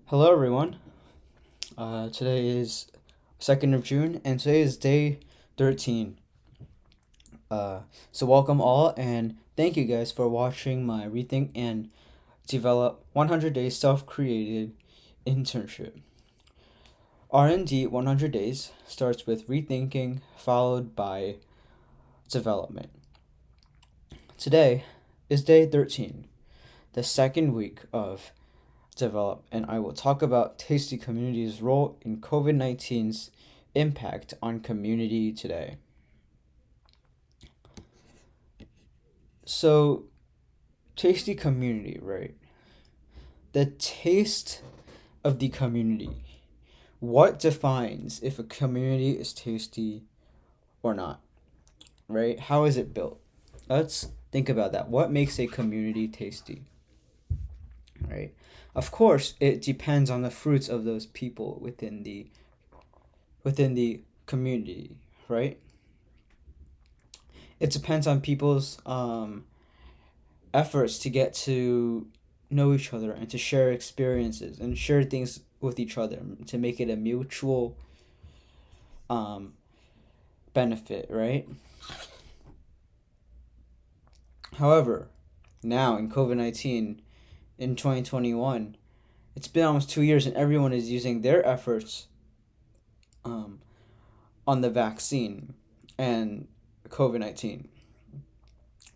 Hello, everyone. Today is 2nd of June, and today is day 13. So, welcome all, and thank you guys for watching my Rethink and Develop 100 Days Self Created Internship. R&D 100 Days starts with rethinking, followed by development. Today is day 13, the second week of Develop, and I will talk about Tasty Community's role in COVID 19's impact on community today. So, Tasty Community, right? The taste of the community. What defines if a community is tasty or not, right? How is it built? Let's think about that. What makes a community tasty, right? Of course, it depends on the fruits of those people within the community, right? It depends on people's efforts to get to know each other and to share experiences and share things with each other to make it a mutual um, benefit, right? However, now in COVID 19, in 2021, it's been almost 2 years and everyone is using their efforts um, on the vaccine and COVID 19,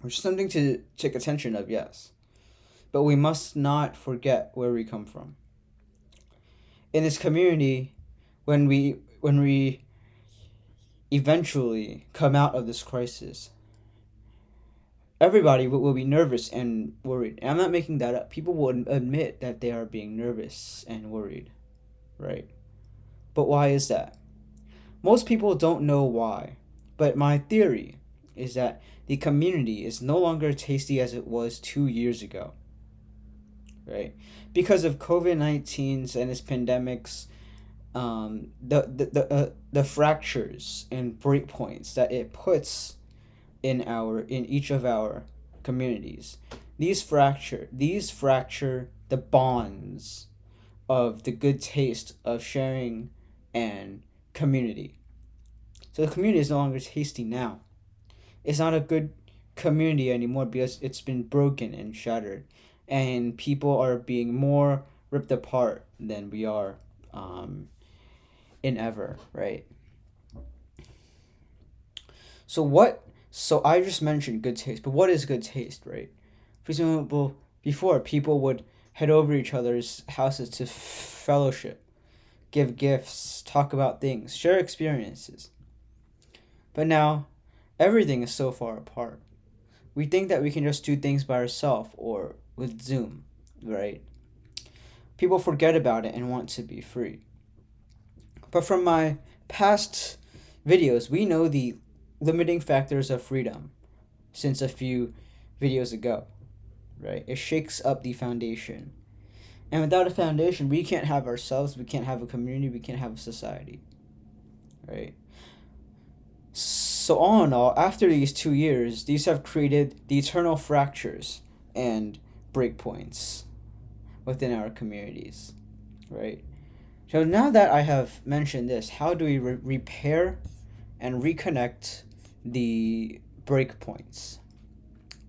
which is something to take attention of, yes. But we must not forget where we come from. In this community, when we eventually come out of this crisis, everybody will be nervous and worried. And I'm not making that up. People will admit that they are being nervous and worried, right? But why is that? Most people don't know why. But my theory is that the community is no longer tasty as it was 2 years ago, right? Because of COVID 19's and its pandemics, the fractures and breakpoints that it puts in each of our communities. These fracture the bonds of the good taste of sharing and community. So the community is no longer tasty now. It's not a good community anymore because it's been broken and shattered, and people are being more ripped apart than we are um, in ever, right? So what? So I just mentioned good taste, but what is good taste, right? For example, before people would head over each other's houses to fellowship, give gifts, talk about things, share experiences. But now, everything is so far apart. We think that we can just do things by ourselves or with Zoom, right? People forget about it and want to be free. But from my past videos, we know the limiting factors of freedom since a few videos ago, right? It shakes up the foundation. And without a foundation, we can't have ourselves, we can't have a community, we can't have a society, right? So, all in all, after these 2 years, these have created the eternal fractures and breakpoints within our communities, right? So, now that I have mentioned this, how do we repair and reconnect the breakpoints,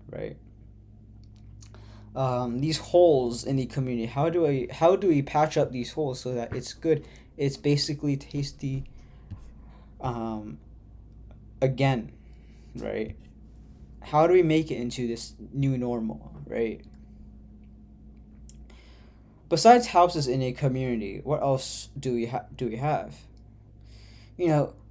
right? These holes in the community. How do we patch up these holes so that it's good? It's basically tasty um, again, right? How do we make it into this new normal, right? Besides houses in a community, what else do we have?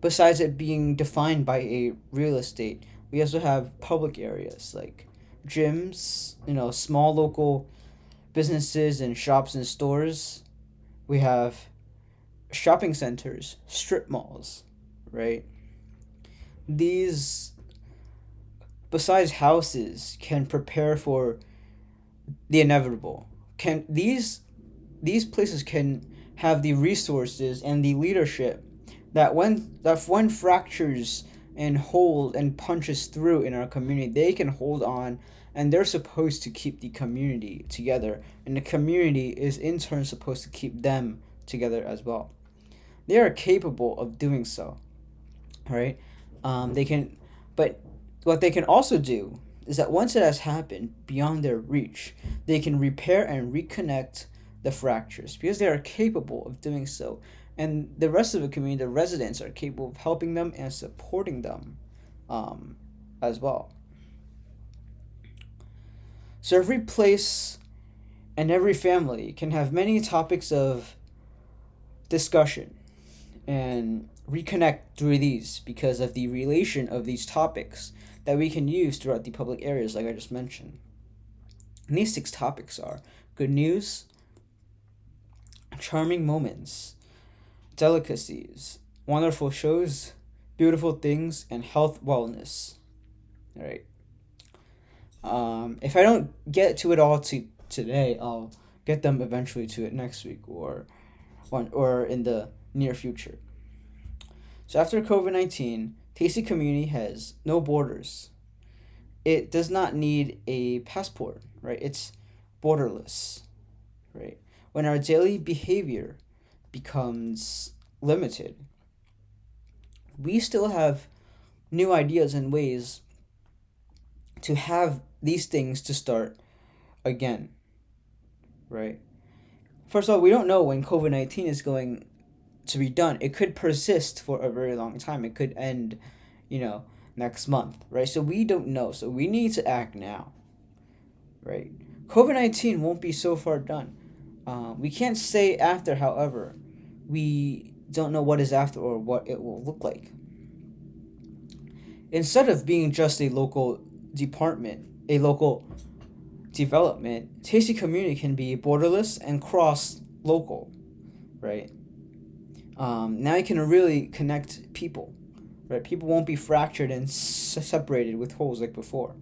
Besides it being defined by a real estate, we also have public areas like gyms, small local businesses and shops and stores. We have shopping centers, strip malls, right? These, besides houses, can prepare for the inevitable. Can these places can have the resources and the leadership that when fractures and hold and punches through in our community, they can hold on and they're supposed to keep the community together, and the community is in turn supposed to keep them together as well. They are capable of doing so, right? They can, but what they can also do is that once it has happened beyond their reach, they can repair and reconnect the fractures because they are capable of doing so. And the rest of the community, the residents, are capable of helping them and supporting them um, as well. So every place and every family can have many topics of discussion and reconnect through these because of the relation of these topics that we can use throughout the public areas, like I just mentioned. And these six topics are good news, charming moments, delicacies, wonderful shows, beautiful things, and health wellness. All right. If I don't get to it all today, I'll get them eventually to it next week or in the near future. So after COVID-19, Tasty Community has no borders. It does not need a passport, right? It's borderless, right? When our daily behavior becomes limited, we still have new ideas and ways to have these things to start again, right? First of all, we don't know when COVID-19 is going to be done. It could persist for a very long time. It could end, you know, next month, right? So we don't know. So we need to act now, right? COVID-19 won't be so far done. We can't say after, however, we don't know what is after or what it will look like. Instead of being just a local department, a local development, Tasty Community can be borderless and cross local, right? Now you can really connect people, right? People won't be fractured and separated with holes like before,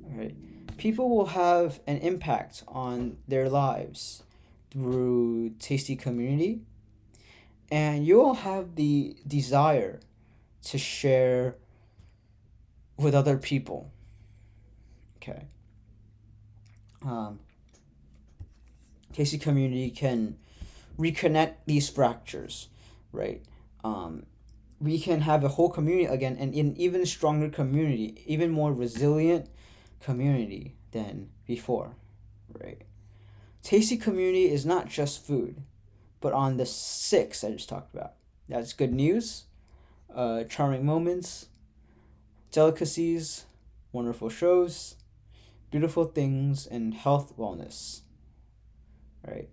right? People will have an impact on their lives through Tasty Community, and you will have the desire to share with other people. Okay. Um, Tasty Community can reconnect these fractures, right? Um, we can have a whole community again and an even stronger community, even more resilient community than before, right? Tasty Community is not just food, but on the six I just talked about. That's good news, charming moments, delicacies, wonderful shows, beautiful things, and health wellness, right?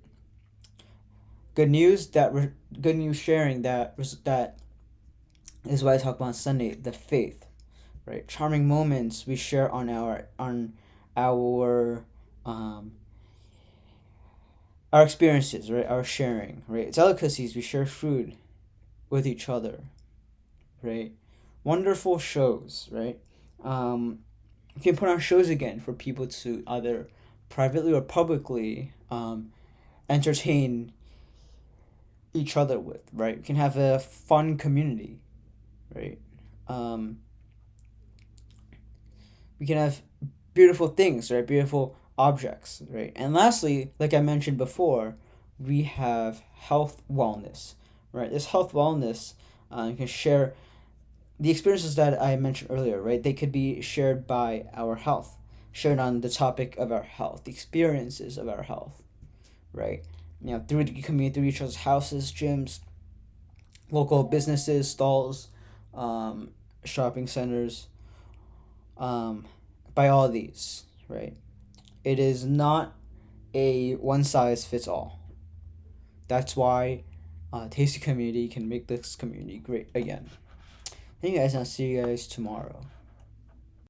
Good news sharing that is what I talk about on Sunday. The faith, right? Charming moments we share our um our experiences, right? Our sharing, right? Delicacies we share food with each other, right? Wonderful shows, right? Um, you can put on shows again for people to either privately or publicly entertain each other with, right? You can have a fun community, right? Um, we can have beautiful things, right? Beautiful objects, right? And lastly, like I mentioned before, we have health wellness, right? This health wellness, you can share the experiences that I mentioned earlier, right? They could be shared by our health, shared on the topic of our health, the experiences of our health, right? Through the community, through each other's houses, gyms, local businesses, stalls, um, shopping centers, um, by all these, right? It is not a one size fits all. That's why Tasty Community can make this community great again. Thank you guys, and I'll see you guys tomorrow.